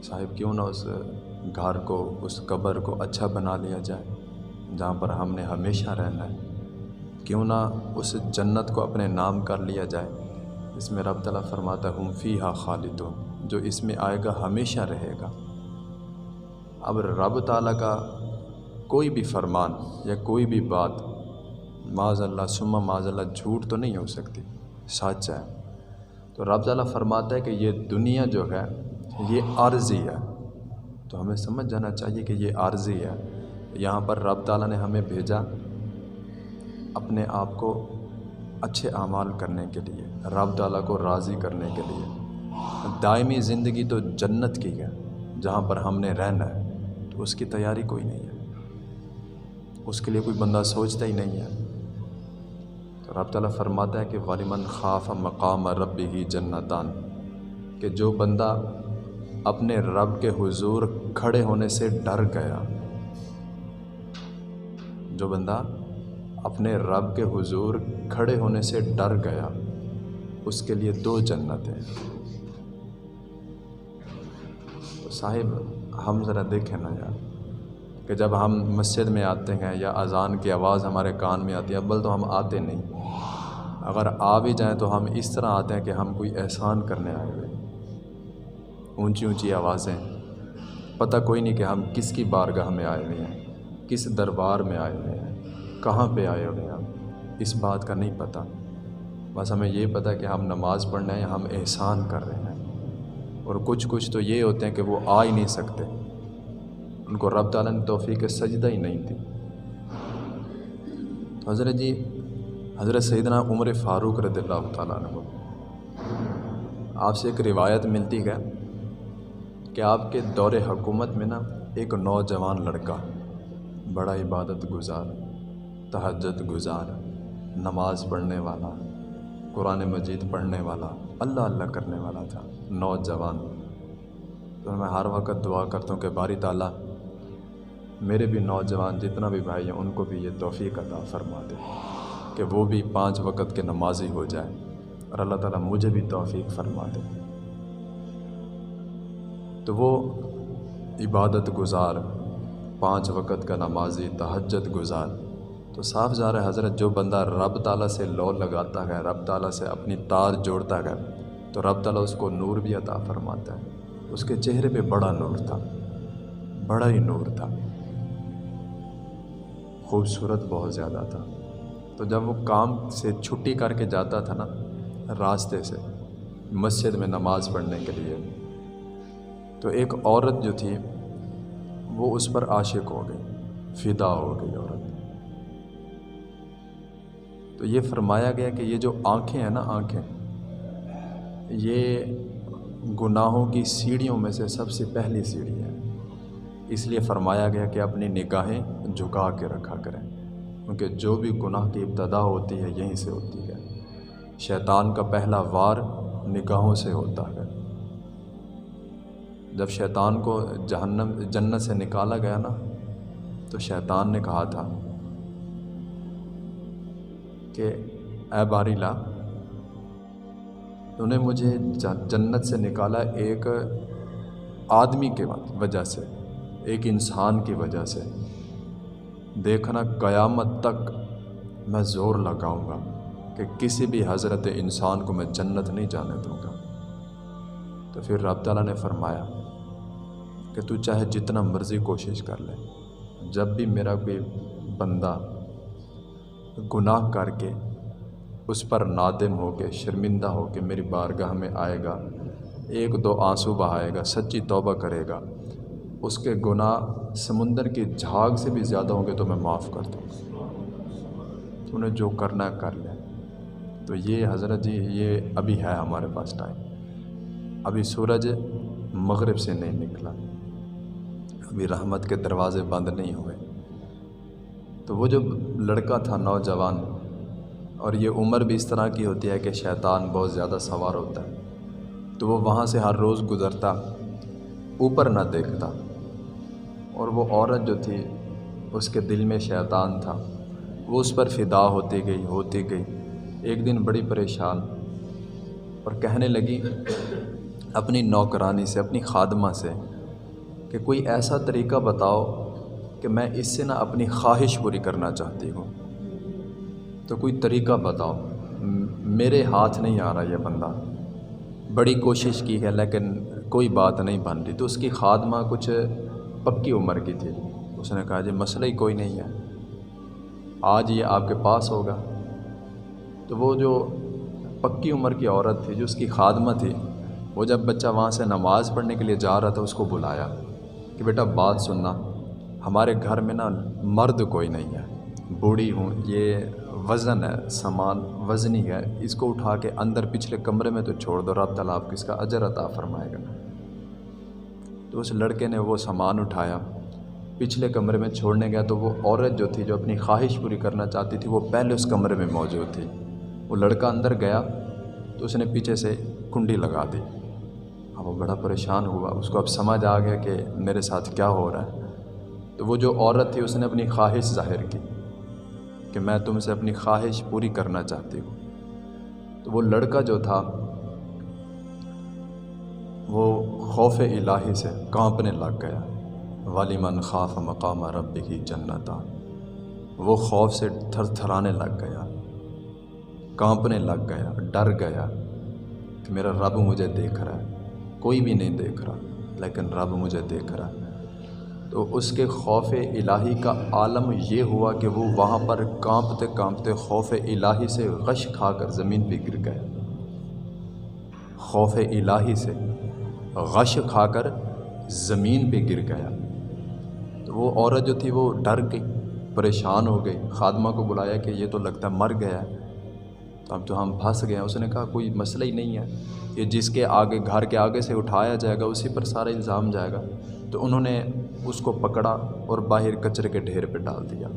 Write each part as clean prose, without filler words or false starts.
صاحب کیوں نہ اس گھر کو، اس قبر کو اچھا بنا لیا جائے جہاں پر ہم نے ہمیشہ رہنا ہے. کیوں نہ اس جنت کو اپنے نام کر لیا جائے. اس میں رب تعالیٰ فرماتا ہے ہم فیہا خالدون، جو اس میں آئے گا ہمیشہ رہے گا. اب رب تعالیٰ کا کوئی بھی فرمان یا کوئی بھی بات معاذ اللہ ثم معاذ اللہ جھوٹ تو نہیں ہو سکتی، سچ ہے. تو رب تعالیٰ فرماتا ہے کہ یہ دنیا جو ہے یہ عارضی ہے. تو ہمیں سمجھ جانا چاہیے کہ یہ عارضی ہے. یہاں پر رب تعالیٰ نے ہمیں بھیجا اپنے آپ کو اچھے اعمال کرنے کے لیے، رب تعالیٰ کو راضی کرنے کے لیے. دائمی زندگی تو جنت کی ہے جہاں پر ہم نے رہنا ہے، تو اس کی تیاری کوئی نہیں ہے، اس کے لیے کوئی بندہ سوچتا ہی نہیں ہے. تو رب تعالیٰ فرماتا ہے کہ وَلِمَنْ خَافَ مَقَامَ رَبِّهِ جَنَّتَانِ، کہ جو بندہ اپنے رب کے حضور کھڑے ہونے سے ڈر گیا، جو بندہ اپنے رب کے حضور کھڑے ہونے سے ڈر گیا، اس کے لیے 2 جنتیں. تو صاحب ہم ذرا دیکھیں نا یار، کہ جب ہم مسجد میں آتے ہیں یا اذان کی آواز ہمارے کان میں آتی ہے، اول تو ہم آتے نہیں، اگر آ بھی جائیں تو ہم اس طرح آتے ہیں کہ ہم کوئی احسان کرنے آئے ہوئے. اونچی اونچی آوازیں، پتہ کوئی نہیں کہ ہم کس کی بارگاہ میں آئے ہوئے ہیں، کس دربار میں آئے ہوئے ہیں، کہاں پہ آئے ہوئے ہیں. ہم اس بات کا نہیں پتہ، بس ہمیں یہ پتہ کہ ہم نماز پڑھنے ہیں، ہم احسان کر رہے ہیں. اور کچھ تو یہ ہوتے ہیں کہ وہ آ ہی نہیں سکتے، ان کو رب تعالیٰ نے توفیق سجدہ ہی نہیں دی. تو حضرت سیدنا عمر فاروق رضی اللہ تعالیٰ عنہ، آپ سے ایک روایت ملتی ہے کہ آپ کے دور حکومت میں نا ایک نوجوان لڑکا، بڑا عبادت گزار، تہجد گزار، نماز پڑھنے والا، قرآن مجید پڑھنے والا، اللہ اللہ کرنے والا تھا، نوجوان. تو میں ہر وقت دعا کرتا ہوں کہ باری تعالیٰ میرے بھی نوجوان جتنا بھی بھائی ہیں ان کو بھی یہ توفیق عطا فرما دے کہ وہ بھی 5 وقت کے نمازی ہو جائے، اور اللہ تعالیٰ مجھے بھی توفیق فرما دے. تو وہ عبادت گزار، 5 وقت کا نمازی، تہجد گزار. تو صاف ظاہر ہے حضرت جو بندہ رب تعالیٰ سے لو لگاتا ہے، رب تعالیٰ سے اپنی تار جوڑتا ہے، تو رب تعالیٰ اس کو نور بھی عطا فرماتا ہے. اس کے چہرے پہ بڑا نور تھا، بڑا ہی نور تھا، خوبصورت بہت زیادہ تھا. تو جب وہ کام سے چھٹی کر کے جاتا تھا نا راستے سے مسجد میں نماز پڑھنے کے لیے، تو ایک عورت جو تھی وہ اس پر عاشق ہو گئی، فدا ہو گئی عورت. تو یہ فرمایا گیا کہ یہ جو آنکھیں ہیں نا، آنکھیں یہ گناہوں کی سیڑھیوں میں سے سب سے پہلی سیڑھی ہے. اس لیے فرمایا گیا کہ اپنی نگاہیں جھکا کے رکھا کریں، کیونکہ جو بھی گناہ کی ابتدا ہوتی ہے یہیں سے ہوتی ہے. شیطان کا پہلا وار نگاہوں سے ہوتا ہے. جب شیطان کو جنت سے نکالا گیا نا، تو شیطان نے کہا تھا کہ اے باری لا، تو نے مجھے جنت سے نکالا ایک آدمی کے وجہ سے، ایک انسان کی وجہ سے. دیکھنا قیامت تک میں زور لگاؤں گا کہ کسی بھی حضرت انسان کو میں جنت نہیں جانے دوں گا. تو پھر رب تعالیٰ نے فرمایا کہ تو چاہے جتنا مرضی کوشش کر لے، جب بھی میرا کوئی بندہ گناہ کر کے اس پر نادم ہو کے، شرمندہ ہو کے میری بارگاہ میں آئے گا، 1-2 آنسو بہائے گا، سچی توبہ کرے گا، اس کے گناہ سمندر کی جھاگ سے بھی زیادہ ہوں گے تو میں معاف کر دوں گا. تو انہیں جو کرنا ہے کر لے. تو یہ حضرت جی یہ ابھی ہے ہمارے پاس ٹائم، ابھی سورج مغرب سے نہیں نکلا، ابھی رحمت کے دروازے بند نہیں ہوئے. تو وہ جو لڑکا تھا نوجوان، اور یہ عمر بھی اس طرح کی ہوتی ہے کہ شیطان بہت زیادہ سوار ہوتا ہے، تو وہ وہاں سے ہر روز گزرتا، اوپر نہ دیکھتا. اور وہ عورت جو تھی اس کے دل میں شیطان تھا، وہ اس پر فدا ہوتی گئی. ایک دن بڑی پریشان اور کہنے لگی اپنی نوکرانی سے، اپنی خادمہ سے کہ کوئی ایسا طریقہ بتاؤ کہ میں اس سے نہ اپنی خواہش پوری کرنا چاہتی ہوں، تو کوئی طریقہ بتاؤ۔ میرے ہاتھ نہیں آ رہا یہ بندہ، بڑی کوشش کی ہے لیکن کوئی بات نہیں بن رہی۔ تو اس کی خادمہ کچھ پکی عمر کی تھی، اس نے کہا جی مسئلہ ہی کوئی نہیں ہے، آج یہ آپ کے پاس ہوگا۔ تو وہ جو پکی عمر کی عورت تھی جو اس کی خادمہ تھی، وہ جب بچہ وہاں سے نماز پڑھنے کے لیے جا رہا تھا اس کو بلایا کہ بیٹا بات سننا، ہمارے گھر میں نا مرد کوئی نہیں ہے، بوڑھی ہوں، یہ وزن ہے، سامان وزنی ہے، اس کو اٹھا کے اندر پچھلے کمرے میں تو چھوڑ دو، رب تعالیٰ آپ کو اس کا اجر عطا فرمائے گا۔ تو اس لڑکے نے وہ سامان اٹھایا، پچھلے کمرے میں چھوڑنے گیا تو وہ عورت جو تھی جو اپنی خواہش پوری کرنا چاہتی تھی وہ پہلے اس کمرے میں موجود تھی۔ وہ لڑکا اندر گیا تو اس نے پیچھے سے کنڈی لگا دی۔ اب وہ بڑا پریشان ہوا، اس کو اب سمجھ آ گیا کہ میرے ساتھ کیا ہو رہا ہے۔ تو وہ جو عورت تھی اس نے اپنی خواہش ظاہر کی کہ میں تم سے اپنی خواہش پوری کرنا چاہتی ہوں۔ تو وہ لڑکا جو تھا وہ خوف الہی سے کانپنے لگ گیا۔ وَلِمَنْ خَافَ مَقَامَ رَبِّهِ جَنَّتَانِ، وہ خوف سے تھر تھرانے لگ گیا، کانپنے لگ گیا، ڈر گیا کہ میرا رب مجھے دیکھ رہا ہے، کوئی بھی نہیں دیکھ رہا لیکن رب مجھے دیکھ رہا ہے۔ تو اس کے خوف الہی کا عالم یہ ہوا کہ وہ وہاں پر کانپتے کانپتے خوف الہی سے غش کھا کر زمین پہ گر گیا۔ خوف الہی سے غش کھا کر زمین پہ گر گیا۔ تو وہ عورت جو تھی وہ ڈر گئی، پریشان ہو گئی، خادمہ کو بلایا کہ یہ تو لگتا ہے مر گیا ہے، تو اب تو ہم پھنس گئے ہیں۔ اس نے کہا کوئی مسئلہ ہی نہیں ہے، یہ جس کے آگے گھر کے آگے سے اٹھایا جائے گا اسی پر سارا الزام جائے گا۔ تو انہوں نے اس کو پکڑا اور باہر کچرے کے ڈھیر پہ ڈال دیا۔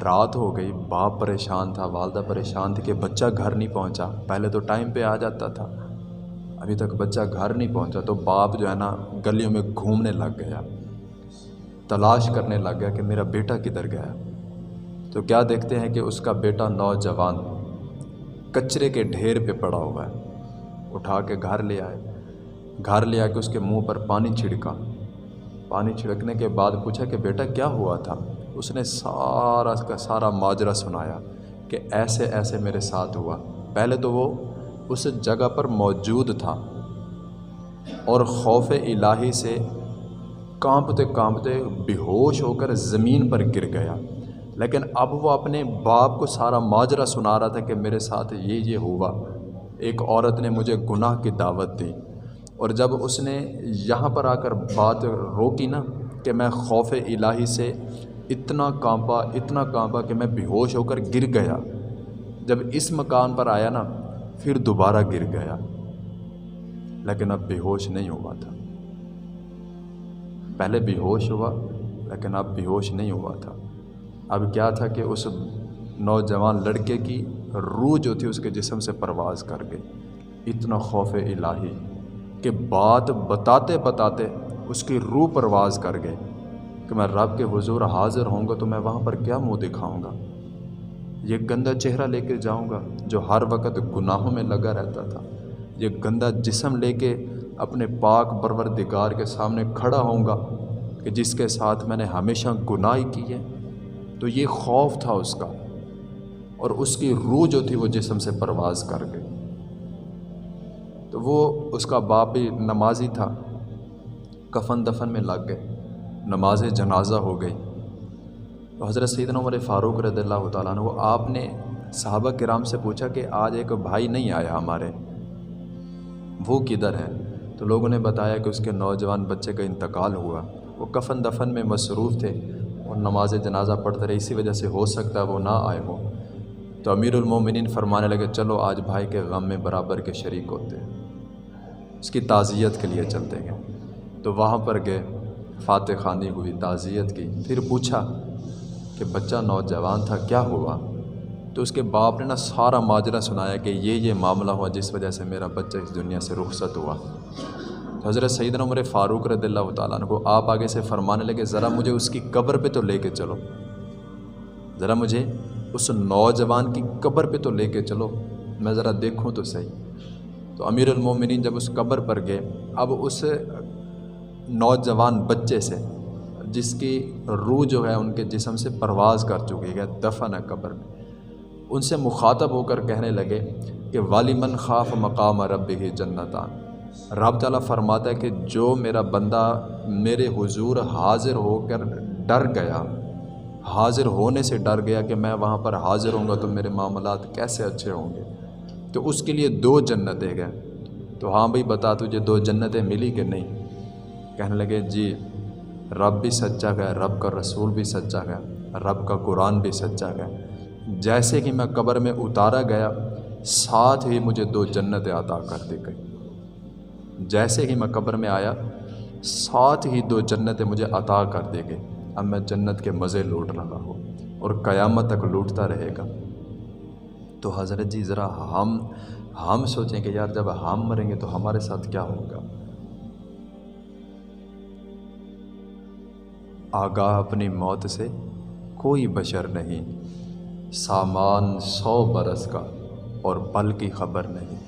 رات ہو گئی، باپ پریشان تھا، والدہ پریشان تھی کہ بچہ گھر نہیں پہنچا، پہلے تو ٹائم پہ آ جاتا تھا، ابھی تک بچہ گھر نہیں پہنچا۔ تو باپ جو ہے نا گلیوں میں گھومنے لگ گیا، تلاش کرنے لگ گیا کہ میرا بیٹا کدھر گیا۔ تو کیا دیکھتے ہیں کہ اس کا بیٹا نوجوان کچرے کے ڈھیر پہ پڑا ہوا ہے۔ اٹھا کے گھر لے آئے، گھر لے آ کے اس کے منہ پر پانی چھڑکا۔ پانی چھڑکنے کے بعد پوچھا کہ بیٹا کیا ہوا تھا؟ اس نے سارا کا سارا ماجرا سنایا کہ ایسے ایسے میرے ساتھ ہوا۔ پہلے تو وہ اس جگہ پر موجود تھا اور خوف الہی سے کانپتے کانپتے بے ہوش ہو کر زمین پر گر گیا، لیکن اب وہ اپنے باپ کو سارا ماجرا سنا رہا تھا کہ میرے ساتھ یہ ہوا، ایک عورت نے مجھے گناہ کی دعوت دی، اور جب اس نے یہاں پر آ کر بات روکی نا کہ میں خوف الہی سے اتنا کانپا کہ میں بے ہوش ہو کر گر گیا، جب اس مکان پر آیا نا پھر دوبارہ گر گیا، لیکن اب بے ہوش نہیں ہوا تھا۔ پہلے بے ہوش ہوا لیکن اب بے ہوش نہیں ہوا تھا۔ اب کیا تھا کہ اس نوجوان لڑکے کی روح جو تھی اس کے جسم سے پرواز کر گئی۔ اتنا خوف الہی کہ بات بتاتے بتاتے اس کی روح پرواز کر گئی کہ میں رب کے حضور حاضر ہوں گا تو میں وہاں پر کیا منہ دکھاؤں گا، یہ گندا چہرہ لے کے جاؤں گا جو ہر وقت گناہوں میں لگا رہتا تھا، یہ گندا جسم لے کے اپنے پاک پروردگار کے سامنے کھڑا ہوں گا کہ جس کے ساتھ میں نے ہمیشہ گناہ کی ہے۔ تو یہ خوف تھا اس کا، اور اس کی روح جو تھی وہ جسم سے پرواز کر گئی۔ تو وہ اس کا باپ بھی نمازی تھا، کفن دفن میں لگ گئے، نماز جنازہ ہو گئی۔ تو حضرت سیدنا عمر فاروق رضی اللہ تعالیٰ عنہ آپ نے صحابہ کرام سے پوچھا کہ آج ایک بھائی نہیں آیا ہمارے، وہ کدھر ہے؟ تو لوگوں نے بتایا کہ اس کے نوجوان بچے کا انتقال ہوا، وہ کفن دفن میں مصروف تھے اور نماز جنازہ پڑھتے رہے، اسی وجہ سے ہو سکتا ہے وہ نہ آئے ہوں۔ تو امیر المومنین فرمانے لگے چلو آج بھائی کے غم میں برابر کے شریک ہوتے ہیں، اس کی تعزیت کے لیے چلتے گئے۔ تو وہاں پر گئے، فاتح خوانی ہوئی، تعزیت کی، پھر پوچھا کہ بچہ نوجوان تھا کیا ہوا؟ تو اس کے باپ نے سارا ماجرا سنایا کہ یہ معاملہ ہوا جس وجہ سے میرا بچہ اس دنیا سے رخصت ہوا۔ تو حضرت سیدنا عمر فاروق رضی اللہ تعالیٰ عنہ کو آپ آگے سے فرمانے لگے ذرا مجھے اس کی قبر پہ تو لے کے چلو، ذرا مجھے اس نوجوان کی قبر پہ تو لے کے چلو، میں ذرا دیکھوں تو صحیح۔ تو امیر المومنین جب اس قبر پر گئے، اب اس نوجوان بچے سے جس کی روح جو ہے ان کے جسم سے پرواز کر چکی ہے، دفن ہے قبر میں، ان سے مخاطب ہو کر کہنے لگے کہ وَلِمَنْ خَافَ مَقَامَ رَبِّهِ جَنَّتَانِ۔ رب تعالیٰ فرماتا ہے کہ جو میرا بندہ میرے حضور حاضر ہو کر ڈر گیا، حاضر ہونے سے ڈر گیا کہ میں وہاں پر حاضر ہوں گا تو میرے معاملات کیسے اچھے ہوں گے، تو اس کے لیے 2 جنتیں گئے۔ تو ہاں بھئی بتا تجھے 2 جنتیں ملی کہ نہیں؟ کہنے لگے جی رب بھی سچا گیا، رب کا رسول بھی سچا گیا، رب کا قرآن بھی سچا گیا۔ جیسے کہ میں قبر میں اتارا گیا ساتھ ہی مجھے 2 جنتیں عطا کر دی گئی۔ جیسے ہی میں قبر میں آیا ساتھ ہی 2 جنتیں مجھے عطا کر دی گئی۔ اب میں جنت کے مزے لوٹ رہا ہوں اور قیامت تک لوٹتا رہے گا۔ تو حضرت جی ذرا ہم سوچیں کہ یار جب ہم مریں گے تو ہمارے ساتھ کیا ہوگا۔ آگاہ اپنی موت سے کوئی بشر نہیں، سامان 100 برس کا اور پل کی خبر نہیں۔